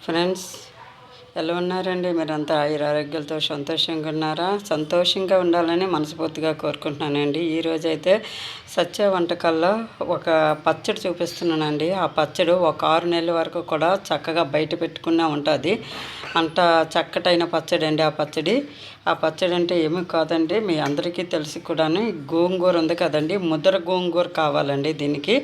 Friends, ఎలా ఉన్నారండి? మీరంతా ఆరోగ్యాలతో సంతోషంగా ఉన్నారా? సంతోషంగా ఉండాలని మనస్ఫూర్తిగా కోరుకుంటున్నానండి. ఈరోజైతే సత్య వంటకాల్లో ఒక పచ్చడి చూపిస్తున్నానండి. ఆ పచ్చడి ఒక 6 నెలల వరకు కూడా చక్కగా బయట పెట్టుకునే ఉంటుంది. అంత చక్కటైన పచ్చడి అండి ఆ పచ్చడి అంటే ఏమీ కాదండి, మీ అందరికీ తెలిసి కూడాను గోంగూర ఉంది కదండి, ముద్ర గోంగూర కావాలండి. దీనికి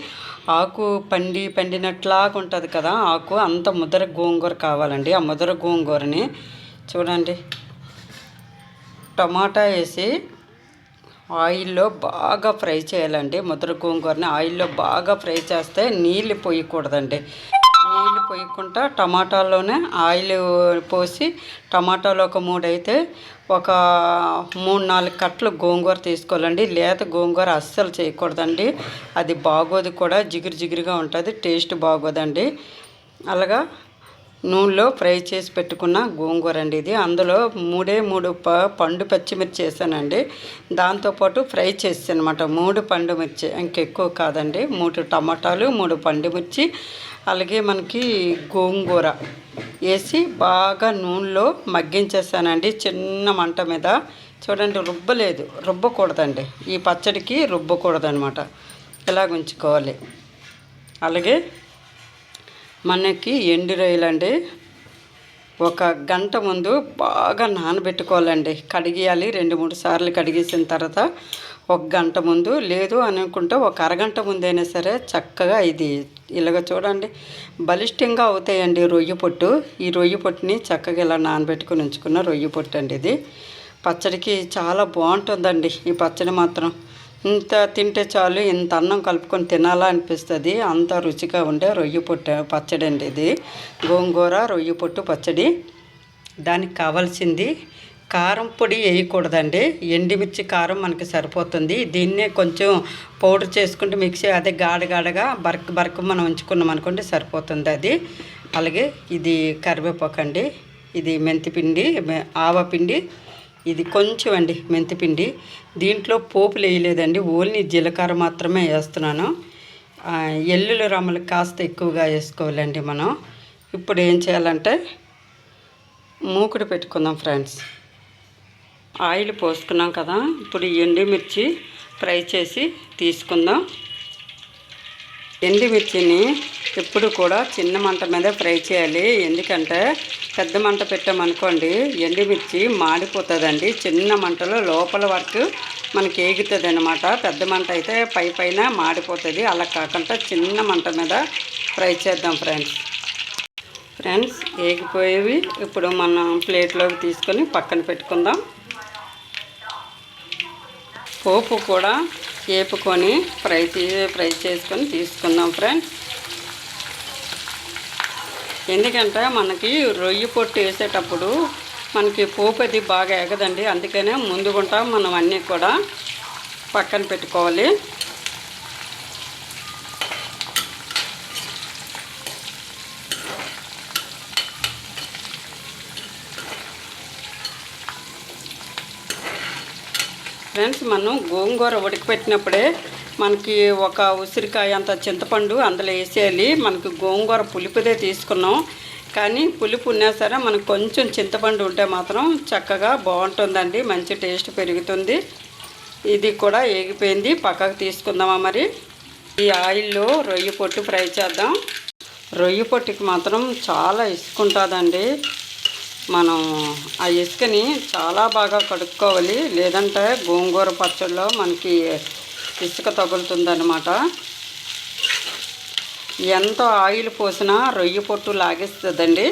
ఆకు పండినట్లాగా ఉంటుంది కదా, ఆకు అంత ముద్ర గోంగూర కావాలండి. ఆ ముద్ర గోంగూరని చూడండి, టమాటా వేసి ఆయిల్లో బాగా ఫ్రై చేయాలండి. ముద్ర గోంగూరని ఆయిల్లో బాగా ఫ్రై చేస్తే నీళ్ళు పోయకూడదండి. నీళ్ళు పోయకుండా టమాటాల్లోనే ఆయిల్ పోసి, టమాటాలు ఒక 3 అయితే ఒక 3-4 కట్టలు గోంగూర తీసుకోవాలండి. లేత గోంగూర అస్సలు చేయకూడదండి, అది బాగోదు కూడా, జిగురుగా ఉంటుంది, టేస్ట్ బాగోదండి. అలాగా నూనెలో ఫ్రై చేసి పెట్టుకున్న గోంగూర అండి ఇది. అందులో 3 పండు పచ్చిమిర్చి వేసానండి. దాంతోపాటు ఫ్రై చేసి అనమాట 3 పండు మిర్చి, ఇంకెక్కువ కాదండి. 3 టమాటాలు, 3 పండు మిర్చి, అలాగే మనకి గోంగూర వేసి బాగా నూనెలో మగ్గించేసానండి చిన్న మంట మీద. చూడండి, రుబ్బకూడదండి, ఈ పచ్చడికి రుబ్బకూడదనమాట, ఇలాగ ఉంచుకోవాలి. అలాగే మనకి ఎండు రొయ్యలండి, 1 గంట ముందు బాగా నానబెట్టుకోవాలండి. కడిగేయాలి, 2-3 సార్లు కడిగేసిన తర్వాత 1 గంట ముందు, లేదు అనుకుంటే 1 అరగంట ముందైనా సరే చక్కగా ఇది ఇలాగ చూడండి బలిష్టంగా అవుతాయండి రొయ్య పొట్టు. ఈ రొయ్య పొట్టుని చక్కగా ఇలా నానబెట్టుకుని ఉంచుకున్న రొయ్య పొట్టు అండి ఇది. పచ్చడికి చాలా బాగుంటుందండి ఈ పచ్చడి మాత్రం. ఇంత తింటే చాలు, ఇంత అన్నం కలుపుకొని తినాలా అనిపిస్తుంది, అంత రుచిగా ఉండే రొయ్య పొట్టు పచ్చడి అండి ఇది. గోంగూర రొయ్య పొట్టు పచ్చడి. దానికి కావాల్సింది కారం పొడి వేయకూడదండి, ఎండుమిర్చి కారం మనకి సరిపోతుంది. దీన్నే కొంచెం పౌడర్ చేసుకుంటే మిక్సీ, అదే గాడగా బరక మనం ఉంచుకున్నాం అనుకోండి సరిపోతుంది అది. అలాగే ఇది కరివేపాకు అండి, ఇది మెంతిపిండి, ఆవపిండి, ఇది కొంచెం అండి మెంతిపిండి. దీంట్లో పోపులు వేయలేదండి, ఓన్లీ జీలకర్ర మాత్రమే వేస్తున్నాను. ఎల్లుల రమ్మలు కాస్త ఎక్కువగా వేసుకోవాలండి మనం. ఇప్పుడు ఏం చేయాలంటే మూకుడు పెట్టుకుందాం ఫ్రెండ్స్. ఆయిల్ పోసుకున్నాం కదా, ఇప్పుడు ఎండుమిర్చి ఫ్రై చేసి తీసుకుందాం. ఎండుమిర్చిని ఎప్పుడు కూడా చిన్న మంట మీద ఫ్రై చేయాలి, ఎందుకంటే పెద్ద మంట పెట్టామనుకోండి ఎండుమిర్చి మాడిపోతుందండి. చిన్న మంటలో లోపల వరకు మనకి ఏగుతుంది అనమాట. పెద్ద మంట అయితే పైన మాడిపోతుంది. అలా కాకుండా చిన్న మంట మీద ఫ్రై చేద్దాం ఫ్రెండ్స్. ఏగిపోయేవి ఇప్పుడు మనం ప్లేట్లోకి తీసుకొని పక్కన పెట్టుకుందాం. పోపు కూడా వేపుకొని ఫ్రై చేసుకొని తీసుకుందాం ఫ్రెండ్స్. ఎందుకంటే మనకి రొయ్య పొట్టు వేసేటప్పుడు మనకి పోపు అది బాగా ఎగదండి, అందుకనే ముందుగుంటా మనం అన్నీ కూడా పక్కన పెట్టుకోవాలి. ఫ్రెండ్స్, మనం గోంగూర ఉడకపెట్టినప్పుడే మనకి ఒక ఉసిరికాయ అంత చింతపండు అందులో వేసేయాలి. మనకి గోంగూర పులుపుదే తీసుకున్నాం, కానీ పులుపు ఉన్నా సరే మనకు కొంచెం చింతపండు ఉంటే మాత్రం చక్కగా బాగుంటుందండి, మంచి టేస్ట్ పెరుగుతుంది. ఇది కూడా ఏగిపోయింది, పక్కకు తీసుకుందామా మరి. ఈ ఆయిల్లో రొయ్య పొట్టు ఫ్రై చేద్దాం. రొయ్య పొట్టుకి మాత్రం చాలా ఇసుకుంటుందండి. మనం ఆ ఇసుకని చాలా బాగా కడుక్కోవాలి, లేదంటే గోంగూర పచ్చడిలో మనకి ఇసుక తగులుతుందన్నమాట. ఎంత ఆయిల్ పోసినా రొయ్య పొట్టు లాగేస్తుందండి.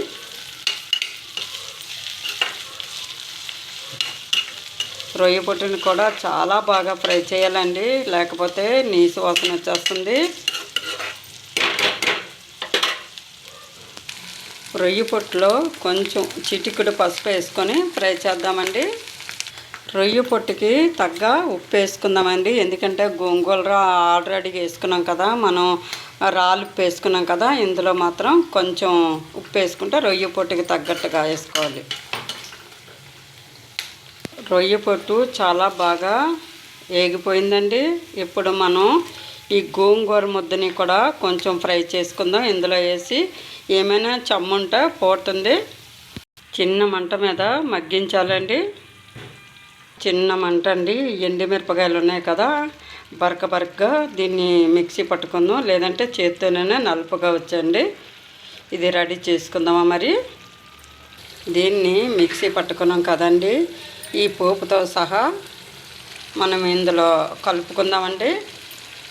రొయ్య పొట్టుని కూడా చాలా బాగా ఫ్రై చేయాలండి, లేకపోతే నీసు వాసన వచ్చేస్తుంది. రొయ్య పొట్టులో కొంచెం చిటికెడు పసుపు వేసుకొని ఫ్రై చేద్దామండి. రొయ్య పొట్టుకి తగ్గ ఉప్పు వేసుకుందామండి, ఎందుకంటే గోంగూర ఆల్రెడీ వేసుకున్నాం కదా, మనం రాళ్ళు ఉప్పు వేసుకున్నాం కదా, ఇందులో మాత్రం కొంచెం ఉప్పు వేసుకుంటే రొయ్య పొట్టుకి తగ్గట్టుగా వేసుకోవాలి. రొయ్య పొట్టు చాలా బాగా వేగిపోయిందండి. ఇప్పుడు మనం ఈ గోంగూర ముద్దని కూడా కొంచెం ఫ్రై చేసుకుందాం. ఇందులో వేసి ఏమైనా చెమ్ముంటే పోతుంది. చిన్న మంట మీద మగ్గించాలండి. చిన్న మంట అండి. ఎండుమిరపకాయలు ఉన్నాయి కదా, బరకగా దీన్ని మిక్సీ పట్టుకుందాం, లేదంటే చేత్తోనే నలుపుగా వచ్చండి. ఇది రెడీ చేసుకుందామా మరి. దీన్ని మిక్సీ పట్టుకున్నాం కదండి, ఈ పోపుతో సహా మనం ఇందులో కలుపుకుందామండి.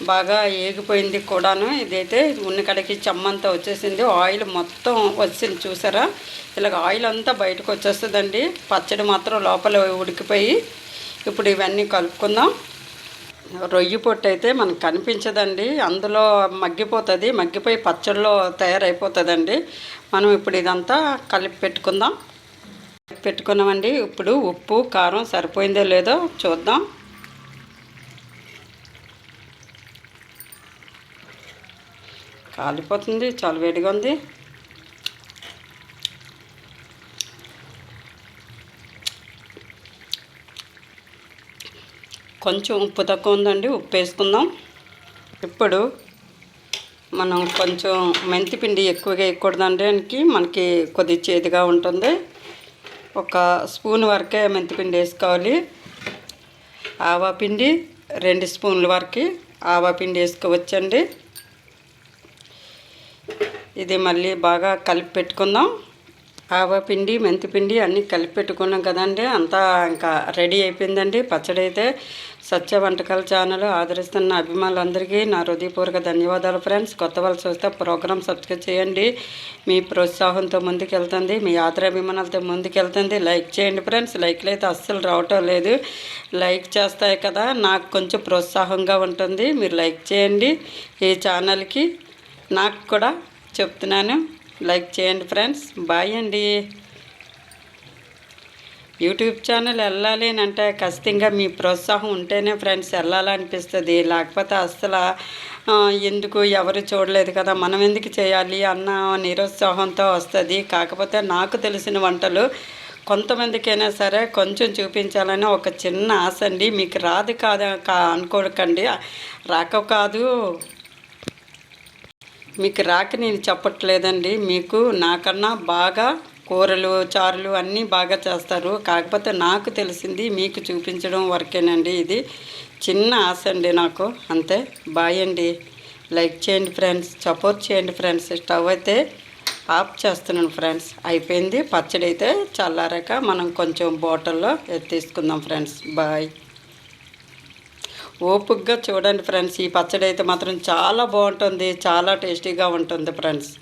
బాగా ఏగిపోయింది కూడాను. ఇదైతే ఉన్నకడికి చెమ్మంతా వచ్చేసింది, ఆయిల్ మొత్తం వచ్చింది చూసారా. ఇలాగ ఆయిల్ అంతా బయటకు వచ్చేస్తుందండి. పచ్చడి మాత్రం లోపల ఉడికిపోయి. ఇప్పుడు ఇవన్నీ కలుపుకుందాం. రొయ్యి పొట్టు అయితే మనకు కనిపించదండి, అందులో మగ్గిపోతుంది, మగ్గిపోయి పచ్చడిలో తయారైపోతుందండి. మనం ఇప్పుడు ఇదంతా కలిపి పెట్టుకున్నామండి. ఇప్పుడు ఉప్పు కారం సరిపోయిందో లేదో చూద్దాం. కాలిపోతుంది, చాలా వేడిగా ఉంది. కొంచెం ఉప్పు తక్కువ ఉందండి, ఉప్పు వేసుకుందాం. ఇప్పుడు మనం కొంచెం మెంతిపిండి ఎక్కువగా వేయకూడదండి, దానికి మనకి కొద్ది చేదుగా ఉంటుంది. ఒక స్పూన్ వరకే మెంతిపిండి వేసుకోవాలి. ఆవాపిండి 2 స్పూన్ల వరకు ఆవాపిండి వేసుకోవచ్చండి. ఇది మళ్ళీ బాగా కలిపి పెట్టుకుందాం. ఆవాపిండి మెంతిపిండి అన్నీ కలిపి పెట్టుకున్నాం కదండి, అంతా ఇంకా రెడీ అయిపోయిందండి పచ్చడి అయితే. సత్య వంటకాల ఛానల్ ఆదరిస్తున్న అభిమానులందరికీ నా హృదయపూర్వక ధన్యవాదాలు ఫ్రెండ్స్. కొత్త వాళ్ళు చూస్తే ప్రోగ్రామ్ సబ్స్క్రైబ్ చేయండి. మీ ప్రోత్సాహంతో ముందుకెళ్తుంది, మీ ఆదరాభిమానాలతో ముందుకెళ్తుంది. లైక్ చేయండి ఫ్రెండ్స్. లైక్లు అయితే అస్సలు రావటం లేదు. లైక్ చేస్తాయి కదా నాకు కొంచెం ప్రోత్సాహంగా ఉంటుంది. మీరు లైక్ చేయండి. ఈ ఛానల్కి నాకు కూడా చెప్తున్నాను, లైక్ చేయండి ఫ్రెండ్స్. బాయ్ అండి. యూట్యూబ్ ఛానల్ వెళ్ళాలి అని అంటే ఖచ్చితంగా మీ ప్రోత్సాహం ఉంటేనే ఫ్రెండ్స్ వెళ్ళాలనిపిస్తుంది. లేకపోతే అస్సలు ఎందుకు ఎవరు చూడలేదు కదా మనం ఎందుకు చేయాలి అన్న నిరుత్సాహంతో వస్తుంది. కాకపోతే నాకు తెలిసిన వంటలు కొంతమందికైనా సరే కొంచెం చూపించాలని ఒక చిన్న ఆశ అండి. మీకు రాదు కాదు అనుకోకండి, రాక కాదు, మీకు రాక నేను చెప్పట్లేదండి. మీకు నాకన్నా బాగా కూరలు చారులు అన్నీ బాగా చేస్తారు. కాకపోతే నాకు తెలిసింది మీకు చూపించడం వరకేనండి. ఇది చిన్న ఆశ అండి నాకు, అంతే. బాయ్ అండి. లైక్ చేయండి ఫ్రెండ్స్, సపోర్ట్ చేయండి ఫ్రెండ్స్. స్టవ్ అయితే ఆఫ్ చేస్తున్నాను ఫ్రెండ్స్. అయిపోయింది పచ్చడి అయితే. చల్లారాక మనం కొంచెం బాటిల్లో తీసుకుందాం ఫ్రెండ్స్. బాయ్. ఓపికగా చూడండి ఫ్రెండ్స్. ఈ పచ్చడి అయితే మాత్రం చాలా బాగుంటుంది, చాలా టేస్టీగా ఉంటుంది ఫ్రెండ్స్.